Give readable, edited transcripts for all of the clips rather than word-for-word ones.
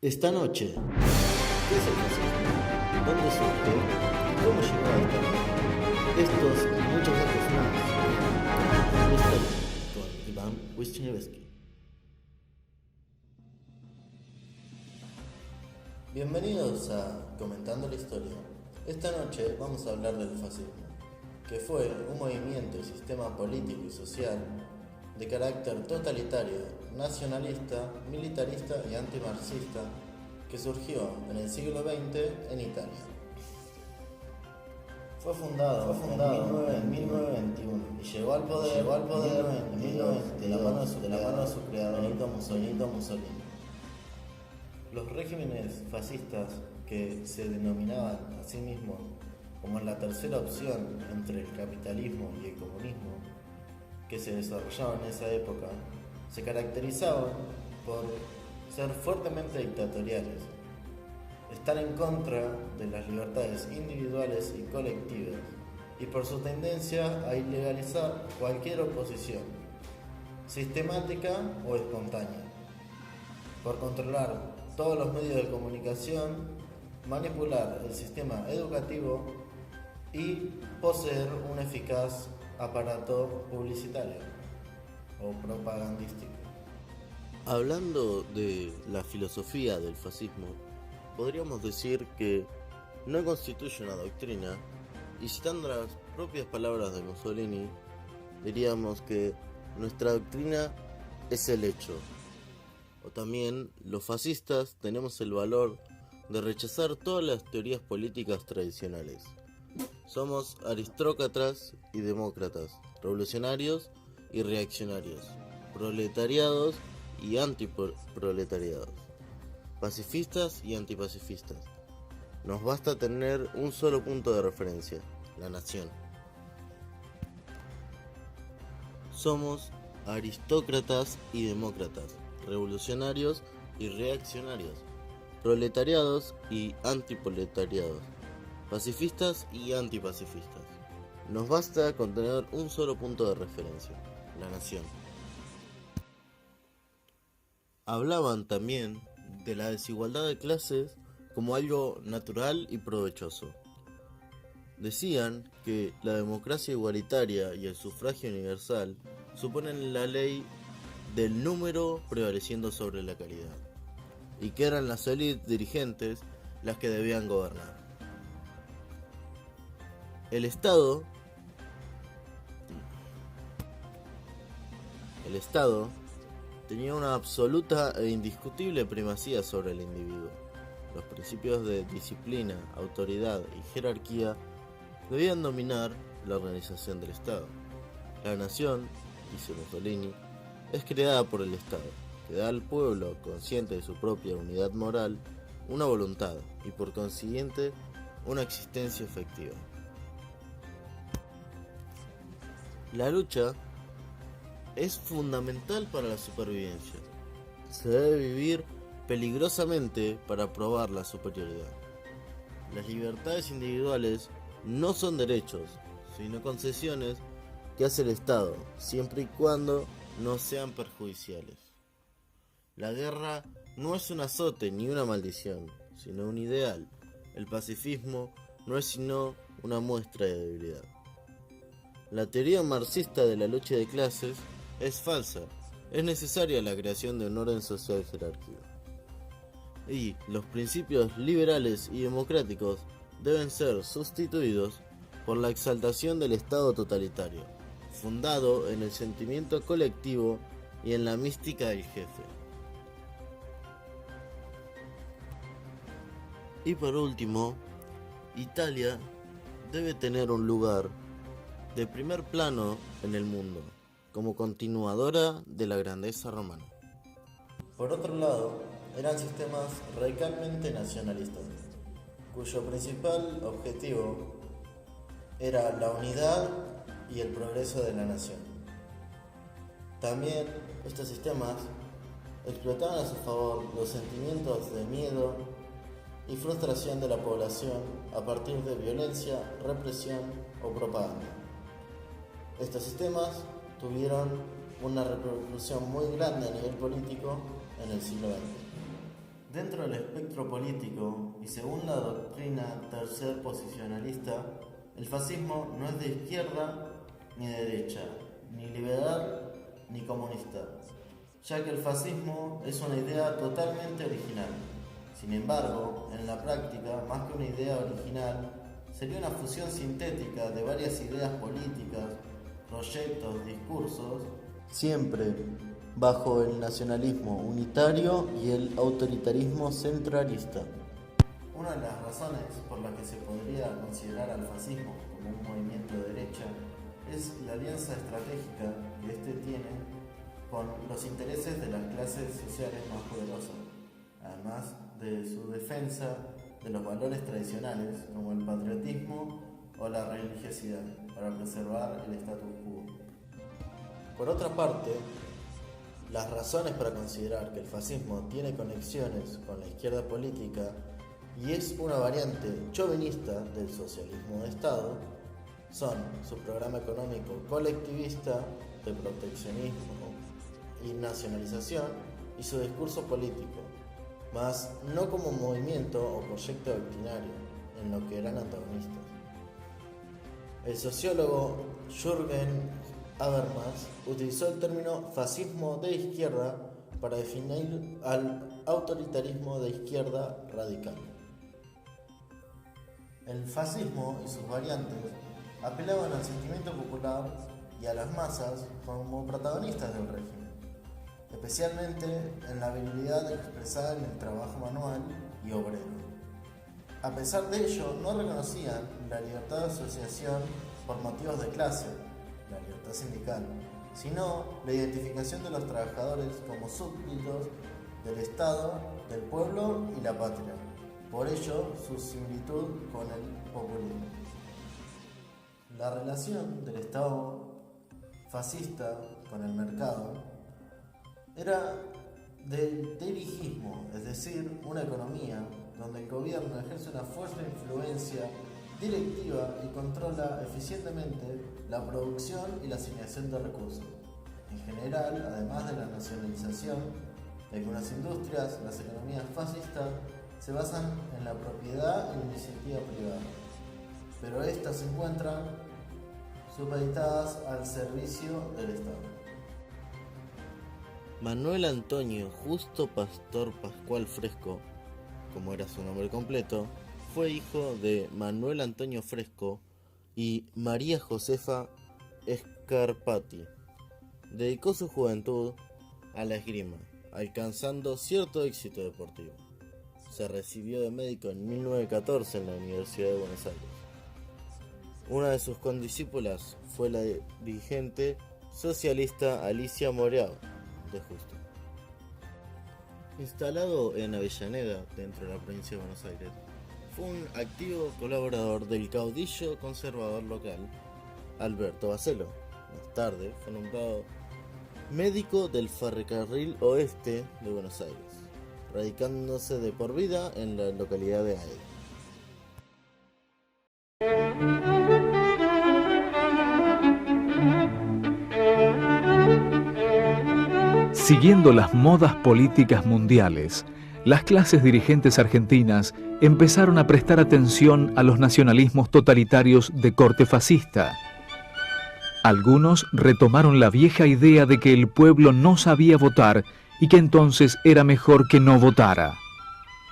Esta noche, ¿qué es el fascismo? ¿Dónde surgió? ¿Cómo llegó a esta noche? Estos y muchos datos más en la historia con Iván Wisniewski. Bienvenidos a Comentando la Historia. Esta noche vamos a hablar del fascismo, que fue un movimiento y sistema político y social de carácter totalitario, nacionalista, militarista y antimarxista que surgió en el siglo XX en Italia. Fue fundado en 1921 y llegó al poder en 1922 de la mano de su creador Benito Mussolini. Los regímenes fascistas, que se denominaban a sí mismos como la tercera opción entre el capitalismo y el comunismo, que se desarrollaban en esa época, se caracterizaban por ser fuertemente dictatoriales, estar en contra de las libertades individuales y colectivas, y por su tendencia a ilegalizar cualquier oposición, sistemática o espontánea, por controlar todos los medios de comunicación, manipular el sistema educativo y poseer un eficaz aparato publicitario o propagandístico. Hablando de la filosofía del fascismo, podríamos decir que no constituye una doctrina, y citando las propias palabras de Mussolini, diríamos que nuestra doctrina es el hecho. O también, los fascistas tenemos el valor de rechazar todas las teorías políticas tradicionales. Somos aristócratas y demócratas, revolucionarios y reaccionarios, proletariados y antiproletariados, pacifistas y antipacifistas. Nos basta tener un solo punto de referencia: la nación. Somos aristócratas y demócratas, revolucionarios y reaccionarios, proletariados y antiproletariados, pacifistas y antipacifistas. Nos basta con tener un solo punto de referencia: la nación. Hablaban también de la desigualdad de clases como algo natural y provechoso. Decían que la democracia igualitaria y el sufragio universal suponen la ley del número prevaleciendo sobre la calidad, y que eran las élites dirigentes las que debían gobernar. El Estado tenía una absoluta e indiscutible primacía sobre el individuo. Los principios de disciplina, autoridad y jerarquía debían dominar la organización del Estado. La nación, dice Mussolini, es creada por el Estado, que da al pueblo, consciente de su propia unidad moral, una voluntad y por consiguiente una existencia efectiva. La lucha es fundamental para la supervivencia. Se debe vivir peligrosamente para probar la superioridad. Las libertades individuales no son derechos, sino concesiones que hace el Estado, siempre y cuando no sean perjudiciales. La guerra no es un azote ni una maldición, sino un ideal. El pacifismo no es sino una muestra de debilidad. La teoría marxista de la lucha de clases es falsa. Es necesaria la creación de un orden social jerárquico. Y los principios liberales y democráticos deben ser sustituidos por la exaltación del Estado totalitario, fundado en el sentimiento colectivo y en la mística del jefe. Y por último, Italia debe tener un lugar de primer plano en el mundo, como continuadora de la grandeza romana. Por otro lado, eran sistemas radicalmente nacionalistas, cuyo principal objetivo era la unidad y el progreso de la nación. También estos sistemas explotaban a su favor los sentimientos de miedo y frustración de la población a partir de violencia, represión o propaganda. Estos sistemas tuvieron una repercusión muy grande a nivel político en el siglo XX. dentro del espectro político y según la doctrina tercer-posicionalista, el fascismo no es de izquierda ni de derecha, ni liberal ni comunista, ya que el fascismo es una idea totalmente original. Sin embargo, en la práctica, más que una idea original, sería una fusión sintética de varias ideas políticas, proyectos, discursos, siempre bajo el nacionalismo unitario y el autoritarismo centralista. Una de las razones por las que se podría considerar al fascismo como un movimiento de derecha es la alianza estratégica que éste tiene con los intereses de las clases sociales más poderosas, además de su defensa de los valores tradicionales como el patriotismo o la religiosidad para preservar el status quo. Por otra parte, las razones para considerar que el fascismo tiene conexiones con la izquierda política y es una variante chauvinista del socialismo de Estado son su programa económico colectivista de proteccionismo y nacionalización y su discurso político, mas no como movimiento o proyecto doctrinario en lo que eran antagonistas. El sociólogo Jürgen Habermas utilizó el término fascismo de izquierda para definir al autoritarismo de izquierda radical. El fascismo y sus variantes apelaban al sentimiento popular y a las masas como protagonistas del régimen, especialmente en la virilidad expresada en el trabajo manual y obrero. A pesar de ello, no reconocían la libertad de asociación por motivos de clase, la libertad sindical, sino la identificación de los trabajadores como súbditos del Estado, del pueblo y la patria. Por ello, su similitud con el populismo. La relación del Estado fascista con el mercado era del dirigismo, es decir, una economía donde el gobierno ejerce una fuerte influencia directiva y controla eficientemente la producción y la asignación de recursos. En general, además de la nacionalización de algunas industrias, las economías fascistas se basan en la propiedad y la iniciativa privada, pero estas se encuentran supeditadas al servicio del Estado. Manuel Antonio Justo Pastor Pascual Fresco, como era su nombre completo, fue hijo de Manuel Antonio Fresco y María Josefa Scarpati. Dedicó su juventud a la esgrima, alcanzando cierto éxito deportivo. Se recibió de médico en 1914 en la Universidad de Buenos Aires. Una de sus condiscípulas fue la dirigente socialista Alicia Moreau de Justo. Instalado en Avellaneda, dentro de la provincia de Buenos Aires, fue un activo colaborador del caudillo conservador local, Alberto Bacello. Más tarde fue nombrado médico del Ferrocarril Oeste de Buenos Aires, radicándose de por vida en la localidad de Aedo. Siguiendo las modas políticas mundiales, las clases dirigentes argentinas empezaron a prestar atención a los nacionalismos totalitarios de corte fascista. Algunos retomaron la vieja idea de que el pueblo no sabía votar y que entonces era mejor que no votara.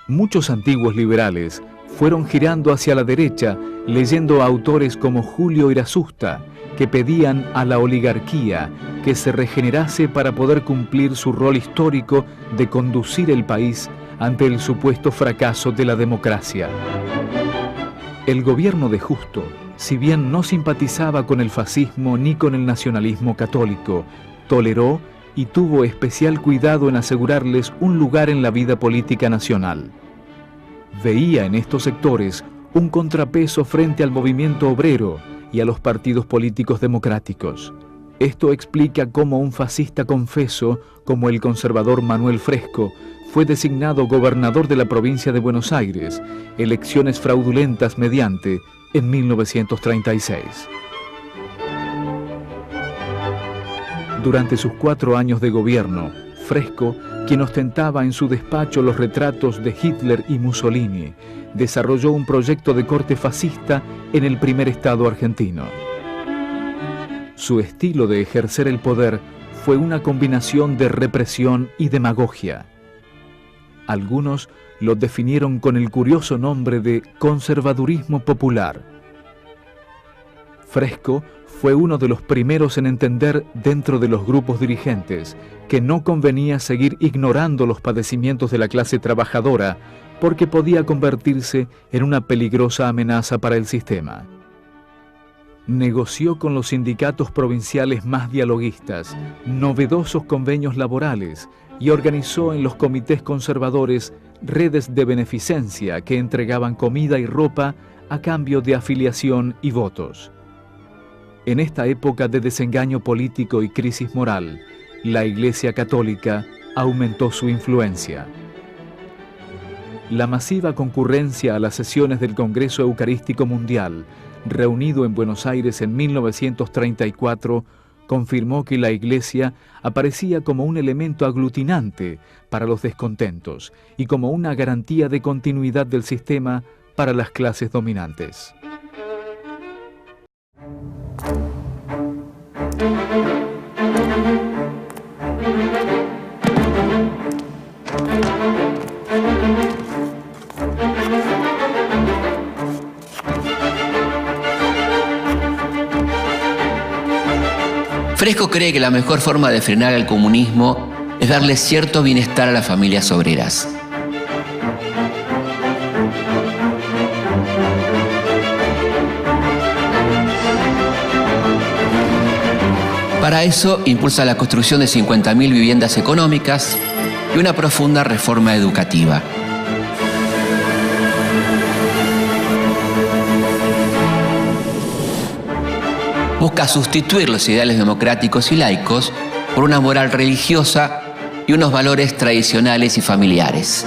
Muchos antiguos liberales fueron girando hacia la derecha, leyendo a autores como Julio Irasusta, que pedían a la oligarquía que se regenerase para poder cumplir su rol histórico de conducir el país ante el supuesto fracaso de la democracia. El gobierno de Justo, si bien no simpatizaba con el fascismo ni con el nacionalismo católico, toleró y tuvo especial cuidado en asegurarles un lugar en la vida política nacional. Veía en estos sectores un contrapeso frente al movimiento obrero y a los partidos políticos democráticos. Esto explica cómo un fascista confeso, como el conservador Manuel Fresco, fue designado gobernador de la provincia de Buenos Aires, elecciones fraudulentas mediante, en 1936. Durante sus 4 años de gobierno, Fresco quien ostentaba en su despacho los retratos de Hitler y Mussolini, desarrolló un proyecto de corte fascista en el primer Estado argentino. Su estilo de ejercer el poder fue una combinación de represión y demagogia. Algunos lo definieron con el curioso nombre de conservadurismo popular. Fresco fue uno de los primeros en entender dentro de los grupos dirigentes que no convenía seguir ignorando los padecimientos de la clase trabajadora porque podía convertirse en una peligrosa amenaza para el sistema. Negoció con los sindicatos provinciales más dialoguistas, novedosos convenios laborales y organizó en los comités conservadores redes de beneficencia que entregaban comida y ropa a cambio de afiliación y votos. En esta época de desengaño político y crisis moral, la Iglesia Católica aumentó su influencia. La masiva concurrencia a las sesiones del Congreso Eucarístico Mundial, reunido en Buenos Aires en 1934, confirmó que la Iglesia aparecía como un elemento aglutinante para los descontentos y como una garantía de continuidad del sistema para las clases dominantes. Fresco cree que la mejor forma de frenar el comunismo es darle cierto bienestar a las familias obreras. Para eso impulsa la construcción de 50.000 viviendas económicas y una profunda reforma educativa. Busca sustituir los ideales democráticos y laicos por una moral religiosa y unos valores tradicionales y familiares.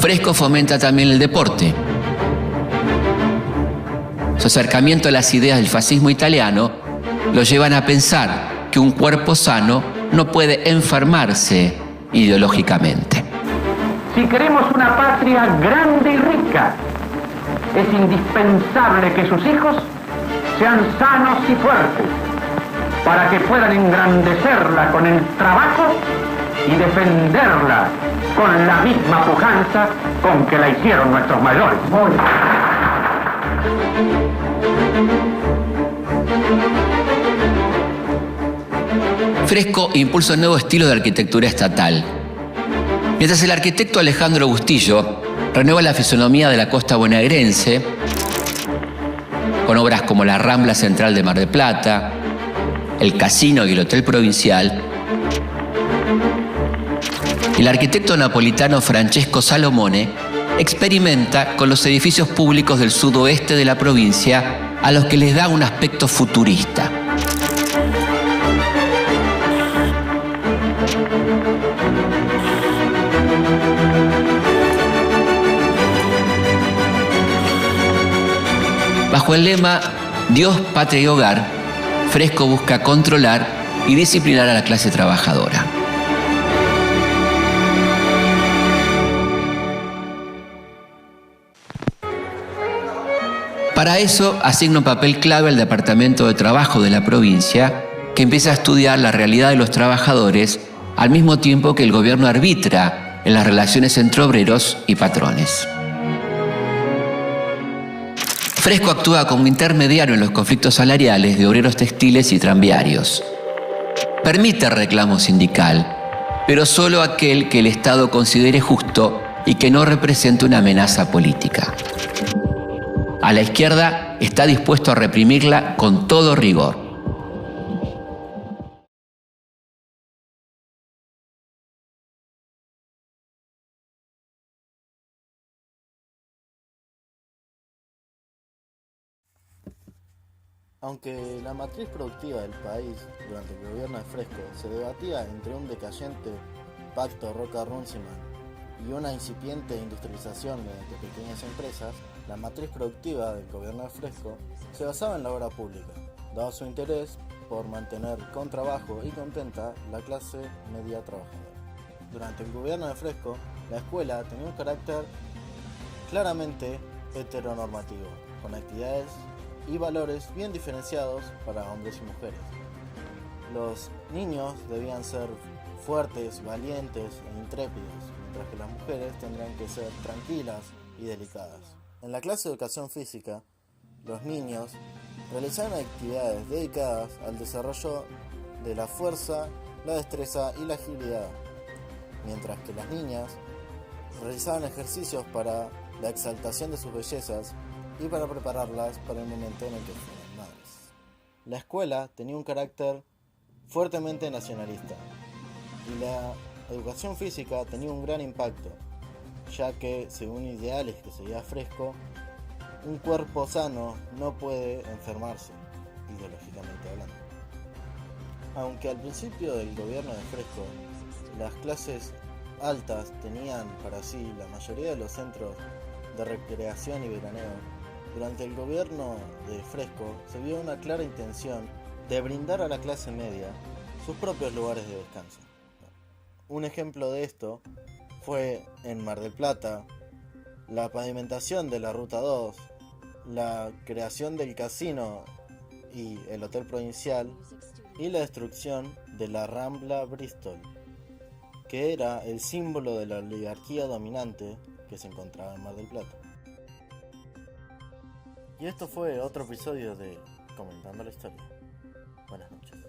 Fresco fomenta también el deporte. Su acercamiento a las ideas del fascismo italiano lo llevan a pensar que un cuerpo sano no puede enfermarse ideológicamente. Si queremos una patria grande y rica, es indispensable que sus hijos sean sanos y fuertes, para que puedan engrandecerla con el trabajo y defenderla con la misma pujanza con que la hicieron nuestros mayores. Fresco impulsa un nuevo estilo de arquitectura estatal. Mientras el arquitecto Alejandro Bustillo renueva la fisonomía de la costa bonaerense, con obras como la Rambla Central de Mar del Plata, el Casino y el Hotel Provincial, el arquitecto napolitano Francesco Salomone experimenta con los edificios públicos del sudoeste de la provincia, a los que les da un aspecto futurista. Bajo el lema Dios, Patria y Hogar, Fresco busca controlar y disciplinar a la clase trabajadora. Para eso asigna un papel clave al Departamento de Trabajo de la provincia, que empieza a estudiar la realidad de los trabajadores al mismo tiempo que el gobierno arbitra en las relaciones entre obreros y patrones. Fresco actúa como intermediario en los conflictos salariales de obreros textiles y tranviarios. Permite reclamo sindical, pero solo aquel que el Estado considere justo y que no represente una amenaza política. A la izquierda está dispuesto a reprimirla con todo rigor. Aunque la matriz productiva del país durante el gobierno de Fresco se debatía entre un decayente pacto Roca-Runciman y una incipiente industrialización mediante pequeñas empresas, la matriz productiva del gobierno de Fresco se basaba en la obra pública, dado su interés por mantener con trabajo y contenta la clase media trabajadora. Durante el gobierno de Fresco, la escuela tenía un carácter claramente heteronormativo, con actividades y valores bien diferenciados para hombres y mujeres. Los niños debían ser fuertes, valientes e intrépidos, mientras que las mujeres tendrían que ser tranquilas y delicadas. En la clase de educación física, los niños realizaban actividades dedicadas al desarrollo de la fuerza, la destreza y la agilidad, mientras que las niñas realizaban ejercicios para la exaltación de sus bellezas y para prepararlas para el momento en el que fueran madres. La escuela tenía un carácter fuertemente nacionalista y la educación física tenía un gran impacto, ya que, según ideales que seguía Fresco, un cuerpo sano no puede enfermarse, ideológicamente hablando. Aunque al principio del gobierno de Fresco, las clases altas tenían para sí la mayoría de los centros de recreación y veraneo, durante el gobierno de Fresco se vio una clara intención de brindar a la clase media sus propios lugares de descanso. Un ejemplo de esto fue en Mar del Plata, la pavimentación de la Ruta 2, la creación del casino y el Hotel Provincial y la destrucción de la Rambla Bristol, que era el símbolo de la oligarquía dominante que se encontraba en Mar del Plata. Y esto fue otro episodio de Comentando la Historia. Buenas noches.